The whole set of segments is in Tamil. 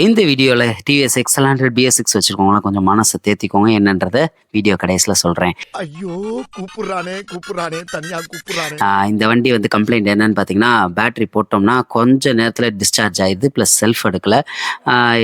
இந்த வீடியோல Tvs Xl BS6 வச்சிருக்கவங்கள கொஞ்சம் மனசை தேத்திக்கோங்க. என்னன்றத வீடியோ கடைசியில சொல்றேன். ஐயோ கூப்பிடுறானே தனியா கூப்பிடுறானே. இந்த வண்டி வந்து கம்ப்ளைண்ட் என்னன்னு பார்த்தீங்கன்னா, பேட்டரி போட்டோம்னா கொஞ்ச நேரத்தில் டிஸ்சார்ஜ் ஆயிடுது. ப்ளஸ் செல்ஃப் எடுக்கல.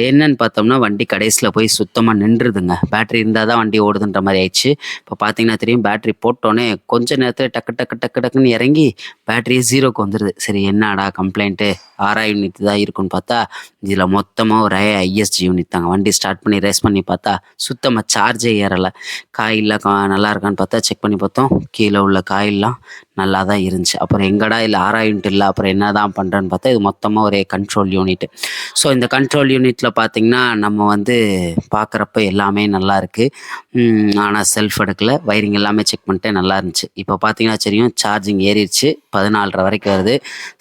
என்னன்னு பார்த்தோம்னா வண்டி கடைசியில் போய் சுத்தமாக நின்றுதுங்க. பேட்டரி இருந்தால் தான் வண்டி ஓடுதுன்ற மாதிரி ஆயிடுச்சு. இப்போ பார்த்தீங்கன்னா தெரியும், பேட்டரி போட்டோன்னே கொஞ்ச நேரத்தில் டக்கு டக்கு டக்கு டக்குன்னு இறங்கி பேட்டரியே ஜீரோக்கு வந்துடுது. சரி என்னடா கம்ப்ளைண்ட்டு, ஆரா யூனிட் தான் இருக்குன்னு பார்த்தா இதில் மொத்தமாக ஒரு ஐஎஸ்ஜி யூனிட் தாங்க. வண்டி ஸ்டார்ட் பண்ணி ரேஸ் பண்ணி பார்த்தா சுத்தமாக சார்ஜே ஏறலை. காயில்லாம் நல்லா இருக்கான்னு பார்த்தா செக் பண்ணி பார்த்தோம், கீழே உள்ள காயில்லாம் நல்லா தான் இருந்துச்சு. அப்புறம் எங்கடா இல்லை ஆரா யூனிட் இல்லை, அப்புறம் என்ன தான் பண்ணுறேன்னு பார்த்தா இது மொத்தமாக ஒரே கண்ட்ரோல் யூனிட். ஸோ இந்த கண்ட்ரோல் யூனிட்டில் பார்த்திங்கன்னா நம்ம வந்து பார்க்குறப்ப எல்லாமே நல்லா இருக்குது. ஆனால் செல்ஃப் எடுக்கல. வயரிங் எல்லாமே செக் பண்ணிட்டு நல்லா இருந்துச்சு. இப்போ பார்த்தீங்கன்னா தெரியும், சார்ஜிங் ஏறிடுச்சு, 14:30 வரைக்கும் வருது.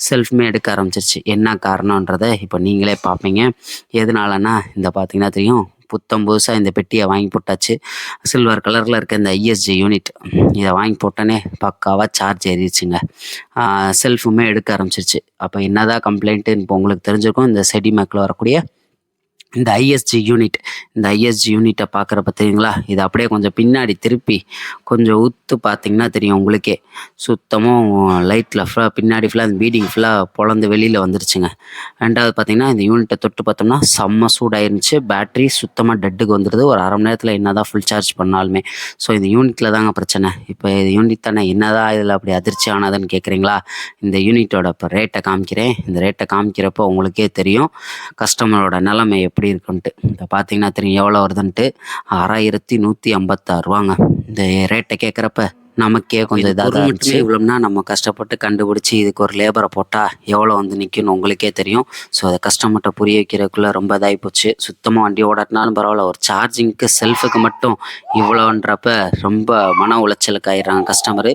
செல்ஃப்மே எடுக்க ஆரம்பிச்சிருச்சு. என்ன காரணன்றதை இப்போ நீங்களே பார்ப்பீங்க. எதனாலன்னா இந்த பார்த்தீங்கன்னா தெரியும், புத்தம் புதுசாக இந்த பெட்டியை வாங்கி போட்டாச்சு. சில்வர் கலரில் இருக்க இந்த ஐஎஸ்ஜி யூனிட் இதை வாங்கி போட்டோன்னே பக்காவாக சார்ஜ் ஏறிடுச்சுங்க. செல்ஃபுமே எடுக்க ஆரம்பிச்சிருச்சு. அப்போ என்னதான் கம்ப்ளைண்ட்டுன்னு இப்போ உங்களுக்கு தெரிஞ்சிருக்கும். இந்த செடிமேக்கில் வரக்கூடிய இந்த ஐஎஸ்ஜி யூனிட்டை பார்க்குறப்ப தெரியுங்களா, இது அப்படியே கொஞ்சம் பின்னாடி திருப்பி கொஞ்சம் ஊற்று பார்த்தீங்கன்னா தெரியும் உங்களுக்கே. சுத்தமாக லைட்டில் ஃபுல்லாக பின்னாடி ஃபுல்லாக அந்த பீடிங் ஃபுல்லாக பொழந்து வெளியில் வந்துருச்சுங்க. ரெண்டாவது பார்த்தீங்கன்னா இந்த யூனிட்டை தொட்டு பார்த்தோம்னா செம்ம சூடாயிருந்துச்சு. பேட்ரி சுத்தமாக டெட்டுக்கு வந்துடுது ஒரு அரை மணி நேரத்தில் என்ன தான் ஃபுல் சார்ஜ் பண்ணாலுமே. ஸோ இந்த யூனிட்டில் தாங்க பிரச்சனை. இப்போ இது யூனிட் தானே, என்ன தான் இதில் அப்படி அதிர்ச்சி ஆனாதுன்னு கேட்குறீங்களா? இந்த யூனிட்டோட இப்போ ரேட்டை காமிக்கிறேன். இந்த ரேட்டை காமிக்கிறப்போ உங்களுக்கே தெரியும் கஸ்டமரோட நிலைமை எப்படி இருக்குன்ட்டு. இப்போ பார்த்தீங்கன்னா தெரியும் எவ்வளோ வருதுன்ட்டு, 6156 ரூபாங்க. இந்த ரேட்டை கேட்குறப்ப நமக்கே கொஞ்சம் இதாக இருந்துச்சு. இவ்வளோன்னா நம்ம கஷ்டப்பட்டு கண்டுபிடிச்சி இதுக்கு ஒரு லேபரை போட்டால் எவ்வளோ வந்து நிற்கும்னு உங்களுக்கே தெரியும். ஸோ அதை கஸ்டமர்கிட்ட புரிய வைக்கிறதுக்குள்ளே ரொம்ப இதாகி போச்சு. சுத்தமாக வண்டி ஓடாட்டினாலும் பரவாயில்ல, ஒரு சார்ஜிங்க்கு செல்ஃபுக்கு மட்டும் இவ்வளோன்றப்ப ரொம்ப மன உளைச்சலுக்கு ஆயிடுறாங்க கஸ்டமரு.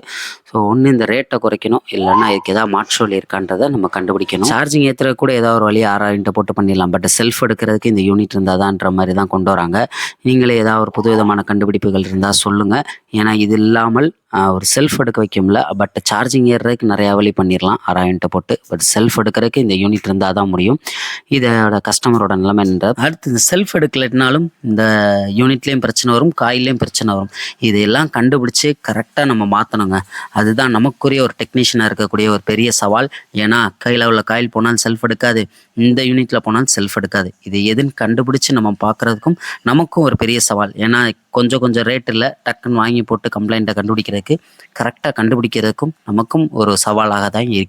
ஸோ ஒன்று இந்த ரேட்டை குறைக்கணும், இல்லைன்னா இதுக்கு ஏதாவது மாற்று வழி இருக்கான்றதை நம்ம கண்டுபிடிக்கணும். சார்ஜிங் ஏற்றுறது கூட ஏதாவது ஒரு வழி 6000 போட்டு பண்ணிடலாம். பட் செல்ஃப் எடுக்கிறதுக்கு இந்த யூனிட் இருந்தால் தான்ன்ற மாதிரி தான் கொண்டு வராங்க. நீங்களே ஏதாவது ஒரு புது விதமான கண்டுபிடிப்புகள் இருந்தால் சொல்லுங்கள். ஏன்னா இது இல்லாமல் ஒரு செல்ஃப் எடுக்க வைக்கும்ல, பட் சார்ஜிங் ஏறுறதுக்கு நிறையா வழி பண்ணிடலாம் 6000 போட்டு. பட் செல்ஃப் எடுக்கிறதுக்கு இந்த யூனிட் இருந்தால் தான் முடியும். இதோட கஸ்டமரோட நிலைமை என்ற அடுத்து இந்த செல்ஃப் எடுக்கலைனாலும் இந்த யூனிட்லேயும் பிரச்சனை வரும், காயிலையும் பிரச்சனை வரும். இதையெல்லாம் கண்டுபிடிச்சி கரெக்டாக நம்ம மாற்றணுங்க. அதுதான் நமக்குரிய ஒரு டெக்னீஷியனாக இருக்கக்கூடிய ஒரு பெரிய சவால். ஏன்னா கையில் உள்ள காயில் போனாலும் செல்ஃப் எடுக்காது, இந்த யூனிட்டில் போனாலும் செல்ஃப் எடுக்காது. இது எதுன்னு கண்டுபிடிச்சி நம்ம பார்க்குறதுக்கும் நமக்கும் ஒரு பெரிய சவால். ஏன்னா கொஞ்சம் ரேட் இல்லை, டக்குன்னு வாங்கி போட்டு கம்ப்ளைண்ட்டை கண்டுபிடிக்கிறதுக்கு கரெக்டாக கண்டுபிடிக்கிறதுக்கும் நமக்கும் ஒரு சவாலாக தான் இருக்கு.